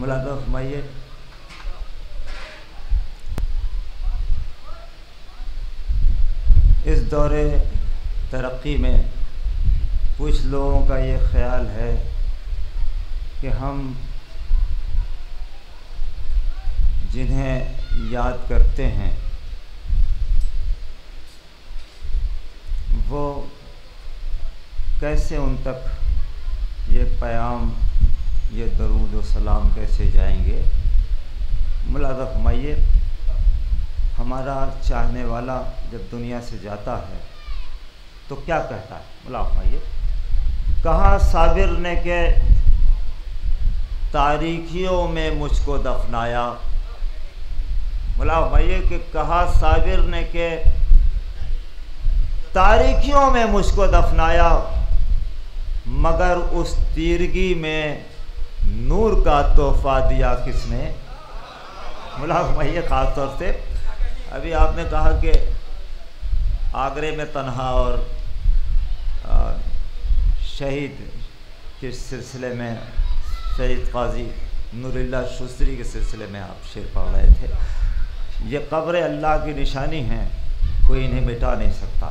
मुलाज़ा फरमाइए, इस दौरे तरक्की में कुछ लोगों का ये ख्याल है कि हम जिन्हें याद करते हैं वो कैसे उन तक ये पैगाम, ये दरूद व सलाम कैसे जाएंगे। मुलाज़ा फरमाइए, हमारा चाहने वाला जब दुनिया से जाता है तो क्या कहता है। मुलाज़ा फरमाइए, कहा साबिर ने के तारीखियों में मुझको दफनाया। मुलाज़ा फरमाइए कि कहा साबिर ने के तारीखियों में मुझको दफनाया, मगर उस तीरगी में नूर का तोहफा दिया किसने। मुलाज़ा फरमाइए, ख़ास तौर से अभी आपने कहा कि आगरे में तन्हा और शहीद के सिलसिले में शहीद काजी नूरुल्लाह शुस्त्री के सिलसिले में आप शेर पढ़ रहे थे। ये कब्र अल्लाह की निशानी है, कोई इन्हें मिटा नहीं सकता।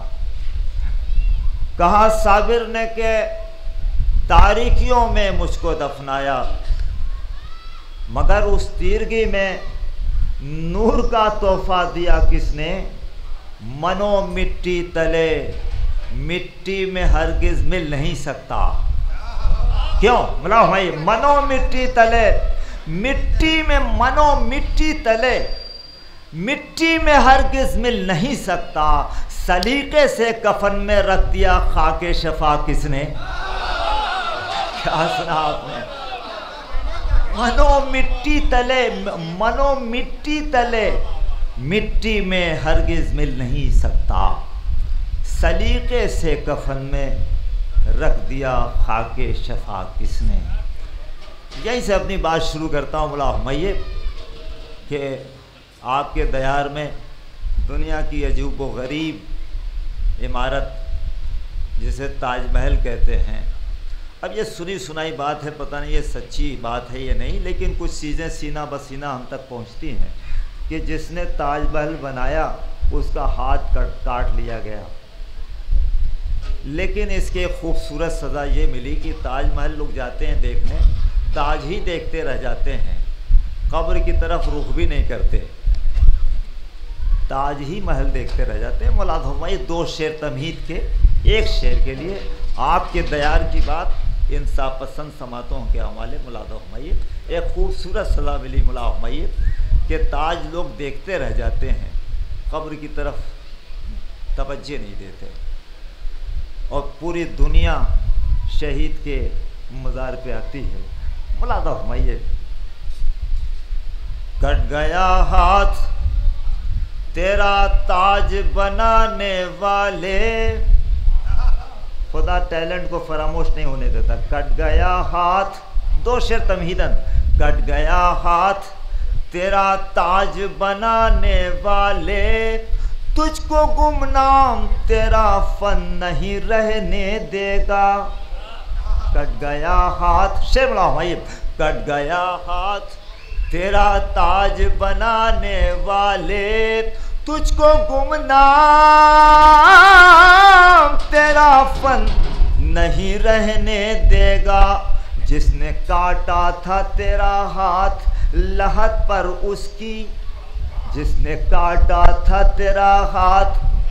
कहा साबिर ने के तारीखियों में मुझको दफनाया, मगर उस तीरगी में नूर का तोहफा दिया किसने। मनो मिट्टी तले, मिट्टी में हरगिज मिल नहीं सकता। क्यों। बोला भाई, मनो मिट्टी तले, मिट्टी में मनो मिट्टी तले, मिट्टी में हरगिज मिल नहीं सकता। सलीके से कफन में रख दिया खाके शफा किसने। क्या सुना आपने। मनो मिट्टी तले, मनो मिट्टी तले, मिट्टी में हरगिज मिल नहीं सकता। सलीके से कफन में रख दिया खाके शफा किसने। यहीं से अपनी बात शुरू करता हूँ। मुला फरमाइए कि आपके दयार में दुनिया की अजूब व गरीब इमारत जिसे ताजमहल कहते हैं। अब ये सुनी सुनाई बात है, पता नहीं ये सच्ची बात है या नहीं, लेकिन कुछ चीज़ें सीना बसीना हम तक पहुंचती हैं कि जिसने ताजमहल बनाया उसका हाथ काट लिया गया, लेकिन इसके खूबसूरत सज़ा ये मिली कि ताजमहल लोग जाते हैं देखने, ताज ही देखते रह जाते हैं, कब्र की तरफ रुख भी नहीं करते, ताज ही महल देखते रह जाते हैं। मुलाज़ा फरमाइए, दो शेर तमहीद के, एक शेर के लिए आपके दयार की बात इंसाफ पसंद समातों के हवाले। मुलाज़ा फरमाइए, एक खूबसूरत सलाह मिली। मुलाज़ा फरमाइए कि ताज लोग देखते रह जाते हैं, कब्र की तरफ तवज्जो नहीं देते, और पूरी दुनिया शहीद के मज़ार पे आती है। मुलाज़ा फरमाइए, कट गया हाथ तेरा ताज बनाने वाले। खुदा टैलेंट को फरामोश नहीं होने देता। कट गया हाथ, दो शेर तमहीदन। कट गया हाथ तेरा ताज बनाने वाले, तुझको गुमनाम तेरा फन नहीं रहने देगा। कट गया हाथ, शेर बोला भाई, कट गया हाथ तेरा ताज बनाने वाले, तुझको गुमनाम तेरा फन नहीं रहने देगा। जिसने काटा था तेरा हाथ लहत पर उसकी, जिसने काटा था तेरा हाथ,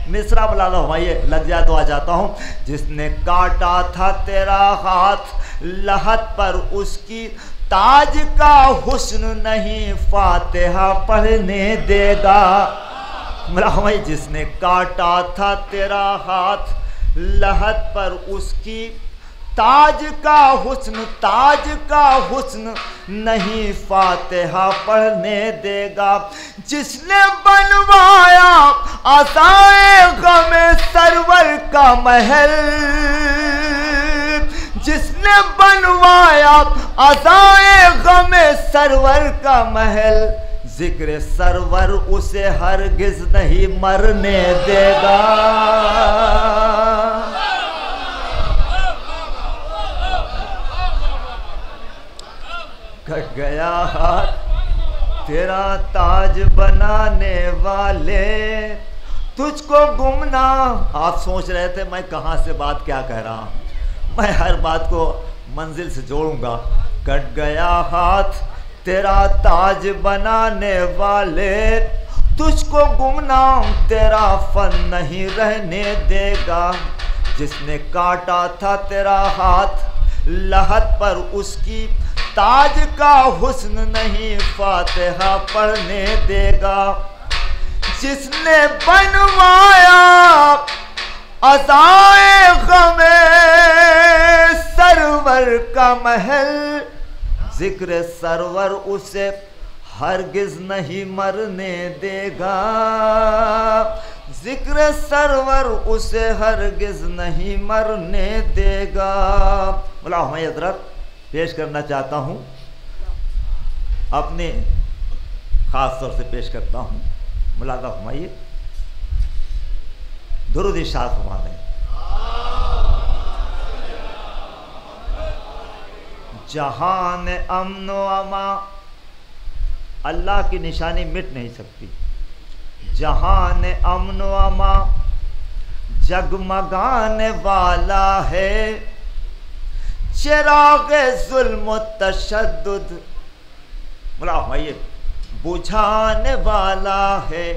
मिसरा बुला लो भाई, लग जाए तो आ जाता हूँ। जिसने काटा था तेरा हाथ लहत पर उसकी, ताज का हुस्न नहीं फातिहा पढ़ने देगा। भाई, जिसने काटा था तेरा हाथ लहत पर उसकी, ताज का हुस्न नहीं फातिहा पढ़ने देगा। जिसने बनवाया आसाए गमे सरवर का महल, जिसने बनवाया आसाए गमे सरवर का महल, जिक्र सरवर उसे हरगिज नहीं मरने देगा। कट गया हाथ तेरा ताज बनाने वाले, तुझको गुमनाम। आप सोच रहे थे मैं कहाँ से बात क्या कह रहा हूँ, मैं हर बात को मंजिल से जोड़ूंगा। कट गया हाथ तेरा ताज बनाने वाले, तुझको गुमनाम तेरा फन नहीं रहने देगा। जिसने काटा था तेरा हाथ लहद पर, उसकी ताज का हुस्न नहीं फातिहा पढ़ने देगा। जिसने बनवाया अज़ाए ग़मे सरवर का महल, जिक्र सरवर उसे हरगिज नहीं मरने देगा। जिक्र सरवर उसे हरगिज नहीं मरने देगा। बोला मैं हज़रत पेश करना चाहता हूँ, अपने ख़ास तौर से पेश करता हूँ। मुलाज़ा फरमाइए, दुरूद इरशाद फरमा दें। जहान अमन व अमा, अल्लाह की निशानी मिट नहीं सकती। जहान अमन व अमा जगमगाने वाला है, चिराग जुल्म तशद्दुद, बोला भाई बुझाने वाला है।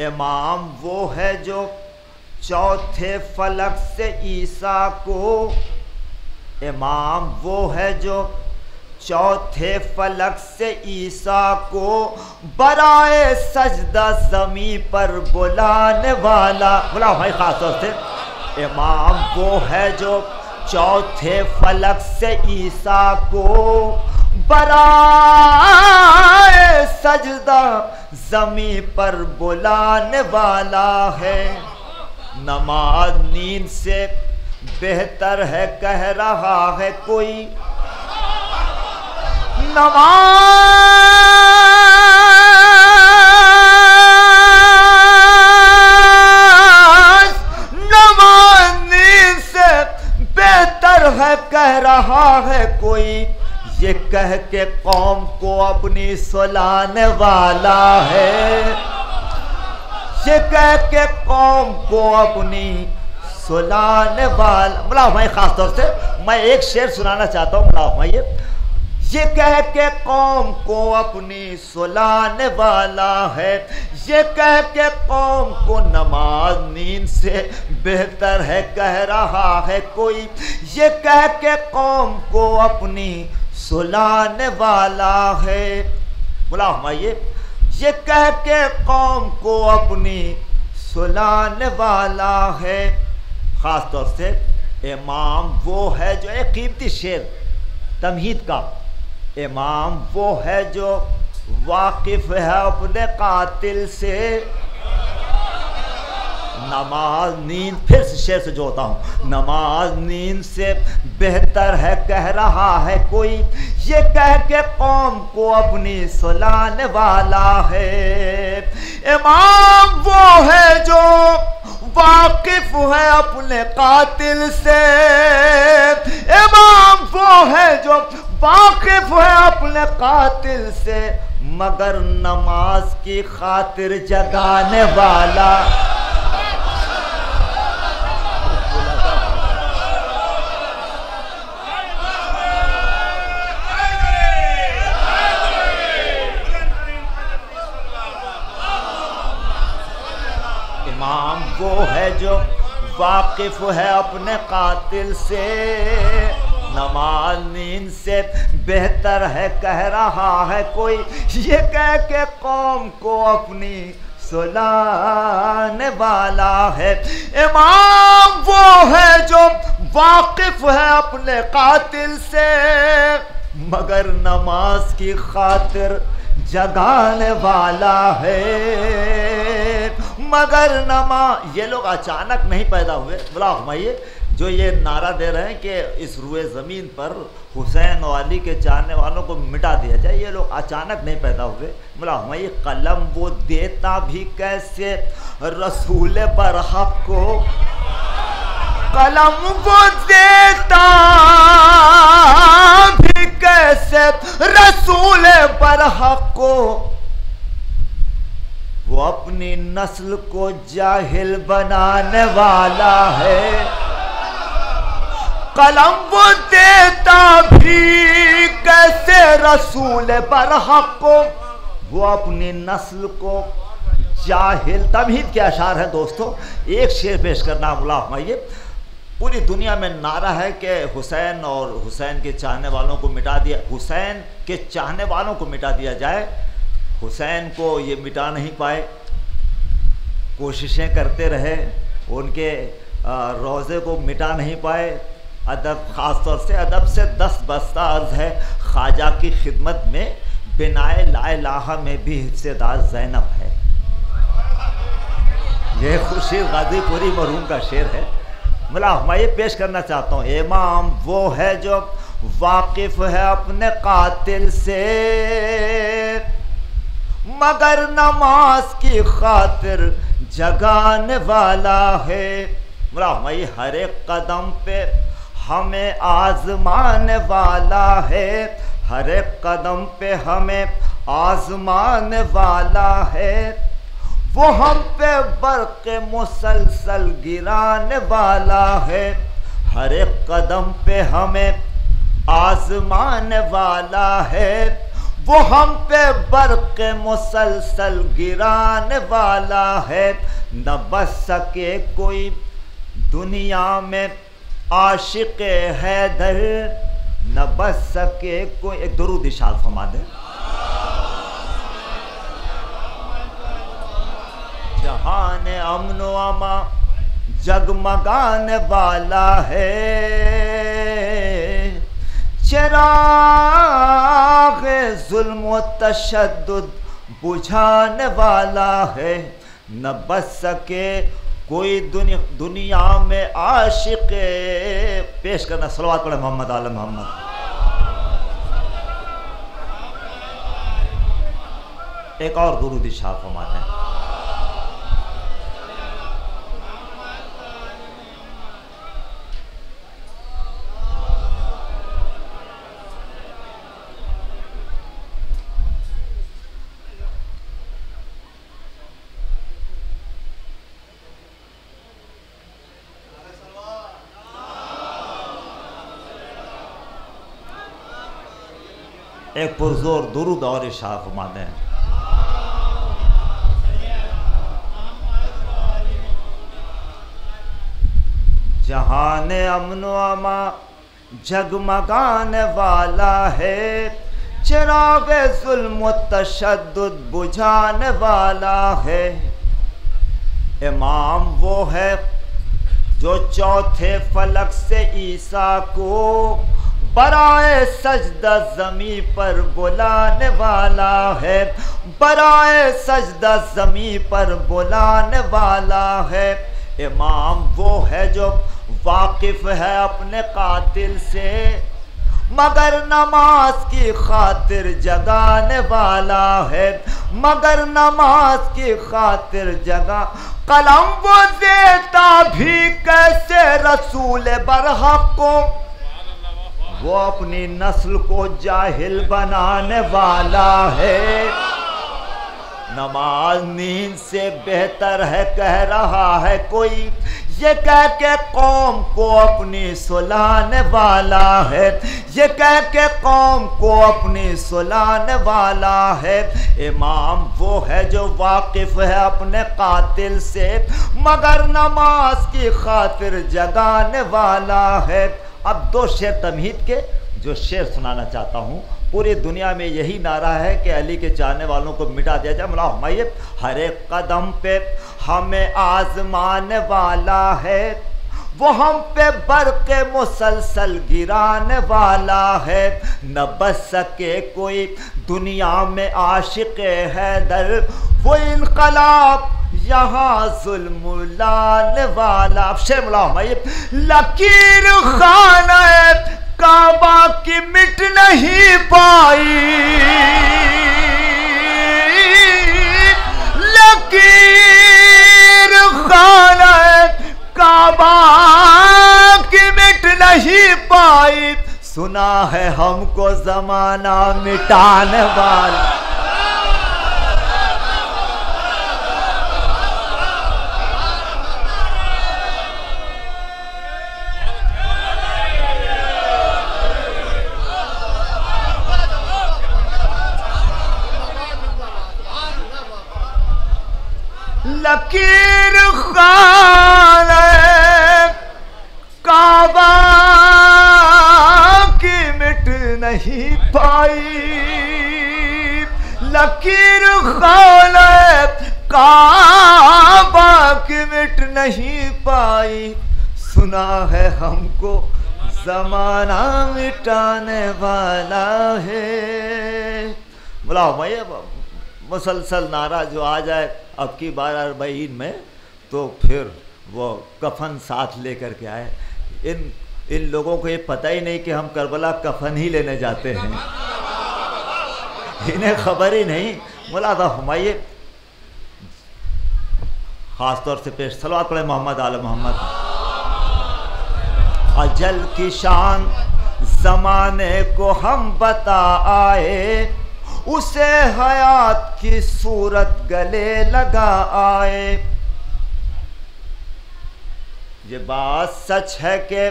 इमाम वो है जो चौथे फलक से ईसा को, इमाम वो है जो चौथे फलक से ईसा को बराए सजदा ज़मीं पर बुलाने वाला। बोला भाई खास तौर से इमाम वो है जो चौथे फलक से ईसा को बराए सजदा ज़मीं पर बुलाने वाला है। नमाज नींद से बेहतर है कह रहा है कोई, नमाज नींद से बेहतर है कह रहा है कोई, ये कह के कौम को अपनी सुलाने वाला है। ये कह के कौम को अपनी सुलाने वाला। बोला भाई खास तौर से मैं एक शेर सुनाना चाहता हूँ। बोला भाई ये कह के कौम को अपनी सुलाने वाला है, ये कह के कौम को नमाज नींद से बेहतर है कह रहा है कोई, ये कह के कौम को अपनी सुलाने वाला है। बोला भाई ये कह के कौम को अपनी सुलाने वाला है। ख़ास तौर से इमाम वो है जो एक कीमती शेर तमहीद का, इमाम वो है जो वाकिफ़ है अपने कातिल से। नमाज नींद, फिर से शेर से जोड़ता हूँ, नमाज नींद से बेहतर है कह रहा है कोई, ये कह के कौम को अपनी सुलाने वाला है। इमाम वो है जो वाकिफ है अपने कातिल से, इमाम वो है जो वाकिफ है अपने कातिल से, मगर नमाज की खातिर जगाने वाला। इमाम वो है जो वाकिफ है अपने कातिल से, नमाज नींद से बेहतर है कह रहा है कोई, ये कह के कौम को अपनी सुलाने वाला है। इमाम वो है जो वाकिफ है अपने कातिल से, मगर नमाज की खातिर जगाने वाला है। मगर नमाज, ये लोग अचानक नहीं पैदा हुए। बोला हुमायूं जो ये नारा दे रहे हैं कि इस रुए ज़मीन पर हुसैन और अली के चाहने वालों को मिटा दिया जाए, ये लोग अचानक नहीं पैदा हुए। बोला हुमायूं कलम वो देता भी कैसे रसूल बरहक को, कलम वो देता भी कैसे नस्ल को जाहिल बनाने वाला है। कलम वो देता भी कैसे रसूल बरहक को, वो अपनी नस्ल को जाहिल। तमहीद के अशार है दोस्तों। एक शेर पेश करना मुला फरमाइए। पूरी दुनिया में नारा है कि हुसैन और हुसैन के चाहने वालों को मिटा दिया, हुसैन के चाहने वालों को मिटा दिया जाए। हुसैन को ये मिटा नहीं पाए, कोशिशें करते रहे, उनके रोज़े को मिटा नहीं पाए। अदब ख़ास तौर से अदब से 10 बस्ता अर्ज़ है ख्वाजा की खिदमत में बिनाए ला इलाहा में भी हिस्सेदार ज़ैनब है। यह खुशी गाज़ीपुरी मरहूम का शेर है। मतलब मैं ये पेश करना चाहता हूँ, इमाम वो है जो वाकिफ़ है अपने कातिल से, मगर नमाज की खातिर जगाने वाला है। मतलब मैं हर एक कदम पे हमें आजमाने वाला है, हर एक कदम पे हमें आजमाने वाला है। वो हम पे बर्क़ मुसलसल गिराने वाला है, हर एक कदम पे हमें आजमाने वाला है। वो हम पे बर्क़ मुसलसल गिराने वाला है। न बच सके कोई दुनिया में आशिक़ हैदर, न बच सके कोई। एक दुरूद इरशाद फरमा दे। जहान अमन व अमा जगमगाने वाला है, चिराग जुल्म व तशद्दुद बुझाने वाला है। न बच सके कोई दुनिया में आशिक़। पेश करना सलवात पढ़े मोहम्मद आल मोहम्मद। एक और दुरूद इरशाद फरमाते हैं। एक पुरजोर दुरूद और इरशाद फरमाते हैं। जहान अमन व अमा जगमगाने वाला है, चिराग जुल्म व तशद्दुद बुझाने वाला है। इमाम वो है जो चौथे फलक से ईसा को बराए सजदा ज़मी पर बुलाने वाला है, बराए सजदा ज़मी पर बुलाने वाला है। इमाम वो है जो वाकिफ़ है अपने कातिल से, मगर नमाज की खातिर जगाने वाला है, मगर नमाज की खातिर जगा। कलम वो देता भी कैसे रसूल बरहक को, वो अपनी नस्ल को जाहिल बनाने वाला है। नमाज नींद से बेहतर है कह रहा है कोई, ये कह के कौम को अपनी सुलाने वाला है, ये कह के कौम को अपनी सुलाने वाला है। इमाम वो है जो वाकिफ़ है अपने कातिल से, मगर नमाज की खातिर जगाने वाला है। अब 2 शेर तमहीद के जो शेर सुनाना चाहता हूँ। पूरी दुनिया में यही नारा है कि अली के चाहने वालों को मिटा दिया जाए। मौला हुमायूं हर एक कदम पे हमें आजमाने वाला है, वो हम पे बर्क़ मुसलसल गिराने वाला है। न बच सके कोई दुनिया में आशिक़ हैदर, वो इनकलाब यहाँ जुल्म लाने वाला। अब शेर मौला हुमायूं लकीर खाना काबा की मिट नहीं पाई, लकीर खाना काबा की मिट नहीं पाई। सुना है हमको जमाना मिटाने वाला, लकीर खाने काबा की मिट नहीं पाई, लकीर खाने काबा की मिट नहीं पाई। सुना है हमको जमाना मिटाने वाला है। बोला मैं मुसलसल नारा जो आ जाए अब की बार अरबईन में, तो फिर वो कफन साथ लेकर के आए। इन लोगों को ये पता ही नहीं कि हम करबला कफन ही लेने जाते हैं, इन्हें खबर ही नहीं। बोला था हुमायूं खास तौर से पेश सलवात पढ़े मोहम्मद आल मोहम्मद। अजल की शान जमाने को हम बता आए, उसे हयात की सूरत गले लगा आए। ये बात सच है कि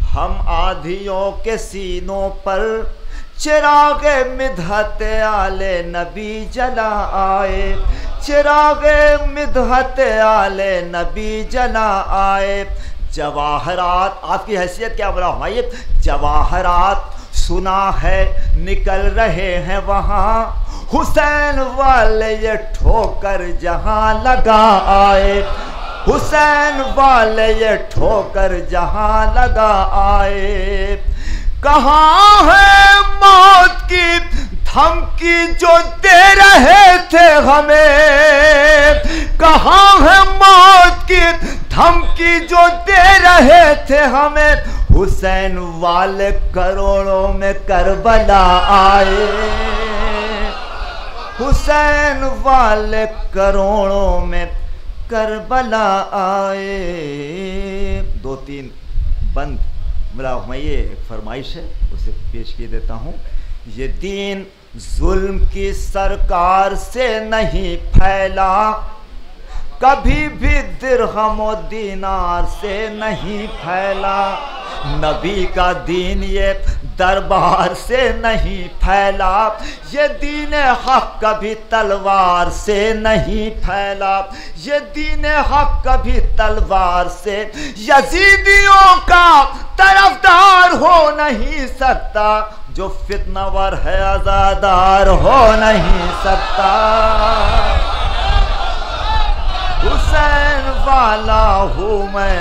हम आधियों के सीनों पर चिरागे मिदहत आले नबी जला आए, चिरागे मिदहत आले नबी जला आए। जवाहरात, आपकी हैसियत क्या बोला हुमायूं, जवाहरात सुना है निकल रहे हैं वहाँ, हुसैन वाले ये ठोकर जहाँ लगा आए, हुसैन वाले ये ठोकर जहाँ लगा आए। कहाँ है मौत की धमकी जो दे रहे थे हमें, कहाँ है मौत की धमकी जो दे रहे थे हमें, हुसैन वाले करोड़ों में करबला आए, हुसैन वाले करोड़ों में करबला आए। दो तीन बंद मिला हुमायूं एक फरमाइश है, उसे पेश किए देता हूँ। ये दीन जुल्म की सरकार से नहीं फैला, कभी भी दिरहम दीनार से नहीं फैला। नबी का दीन ये दरबार से नहीं फैला, ये दीन हक कभी तलवार से नहीं फैला, ये दीन हक कभी तलवार से। यजीदियों का तरफदार हो नहीं सकता, जो फितनावर है आजादार हो नहीं सकता। हुसैन वाला हूँ मैं,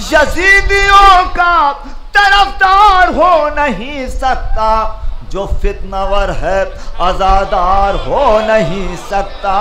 यजीदियों का तरफदार हो नहीं सकता, जो फितनावर है आजादार हो नहीं सकता।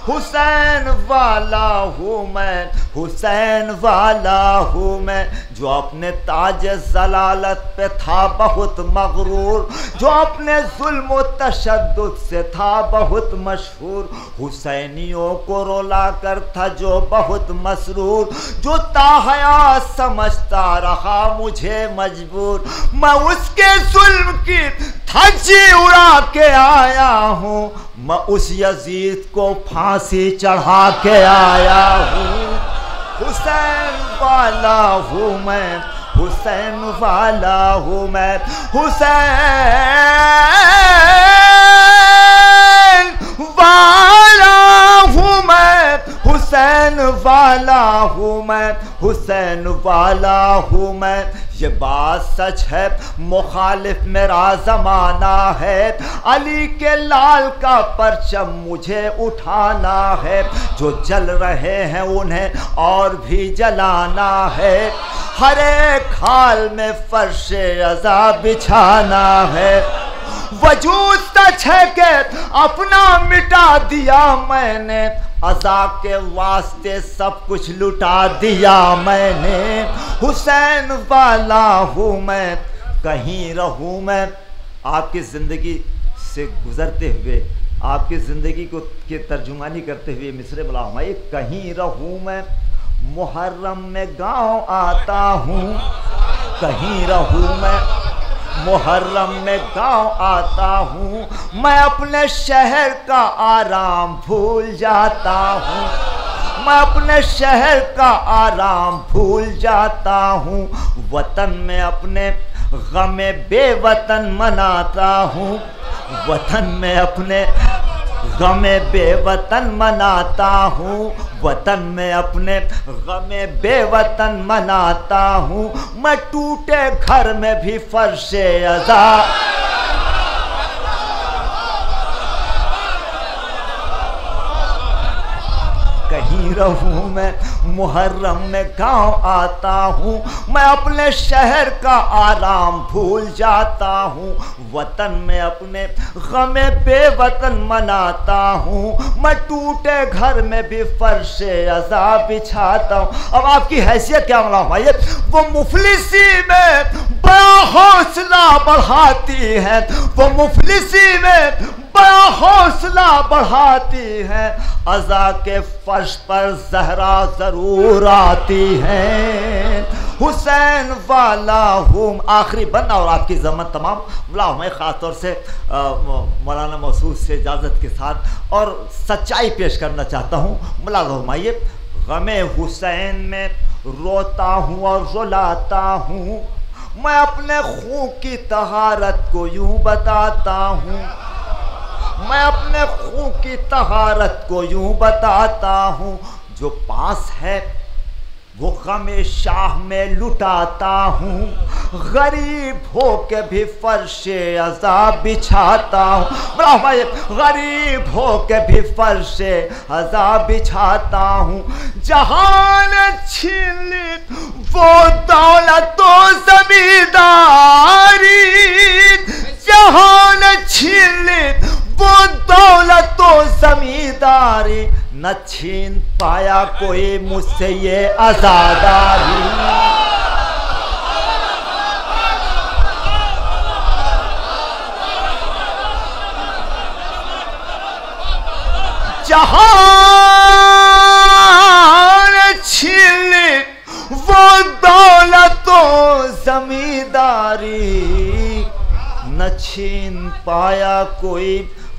हुसैन वाला हूँ मैं, हुसैन वाला हूँ मैं, जो अपने ताज जलालत पे था बहुत मगरूर, जो अपने जुल्म तशद्दुद से था बहुत मशहूर। हुसैनियों को रुला कर था जो बहुत मसरूर, जो ताहया समझता रहा मुझे मजबूर। मैं उसके जुल्म की धज्जी उड़ा के आया हूँ, मैं उस यजीद को फांसी चढ़ा के आया हूँ। हुसैन वाला हूँ मैं, हुसैन वाला हूँ मैं, हुसैन वाला हूँ मैं, हुसैन वाला हूँ मैं, हुसैन वाला हूँ मैं। ये बात सच है, मुखालिफ मेरा ज़माना है, अली के लाल का परचम मुझे उठाना है। जो जल रहे हैं उन्हें और भी जलाना है, हर एक हाल में फर्शे अज़ा बिछाना है। वजूद सच है कि अपना मिटा दिया मैंने, अज़ा के वास्ते सब कुछ लुटा दिया मैंने। हुसैन वाला हूँ मैं, कहीं रहूँ मैं। आपकी ज़िंदगी से गुज़रते हुए, आपकी ज़िंदगी को के तर्जुमानी करते हुए मिसरे बोला हुमायूं, कहीं रहूँ मैं मुहर्रम में गाँव आता हूँ, कहीं रहूँ मैं मुहर्रम में गाँव आता हूँ। मैं अपने शहर का आराम भूल जाता हूँ, मैं अपने शहर का आराम भूल जाता हूँ। वतन में अपने गमे बेवतन मनाता हूँ, वतन में अपने गमे बेवतन मनाता हूँ, वतन में अपने गमे बेवतन मनाता हूँ। मैं टूटे घर में भी फर्शे अज़ा, कहीं रहूं मैं मुहर्रम में गांव आता हूँ। मैं अपने शहर का आराम भूल जाता हूँ, वतन में अपने गमे बेवतन मनाता हूँ। मैं टूटे घर में भी फर्शे अज़ा बिछाता हूँ। अब आपकी हैसियत क्या मालूम भाई, वो मुफलिसी में बड़ा हौसला बढ़ाती है, वो मुफलिसी में बड़ा हौसला बढ़ाती है। अज़ा के फर्श पर ज़हरा ज़रूर आती है। हुसैन वाला हूँ। आखिरी बंद और आपकी ज़मत तमाम बुलाओ, मैं ख़ास तौर से मौलाना मौसूद से इजाज़त के साथ और सच्चाई पेश करना चाहता हूँ। मुला रहमाइए, गमे हुसैन में रोता हूँ और रुलाता हूँ। मैं अपने खून की तहारत को यूँ बताता हूँ, मैं अपने खून की तहारत को यूँ बताता हूँ। जो पास है वो गमे शाह में लुटाता हूँ, गरीब हो के भी फर्शे अज़ा बिछाता हूँ। भाई, गरीब हो के भी फर्शे अज़ा बिछाता हूँ। जहान छीन ली वो दौलत तो जमींदारी, जहान छीन ली वो दौलत तो जमींदारी, न छीन पाया कोई मुझसे ये आज़ादारी। जहान छीन वो दौलत तो जमींदारी, न छीन पाया कोई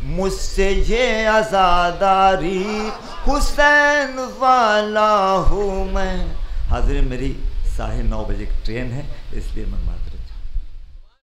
मुझसे ये आज़ादारी। हुसैन वाला हूँ मैं। हाज़रीन, मेरी 9:30 बजे की ट्रेन है, इसलिए मैं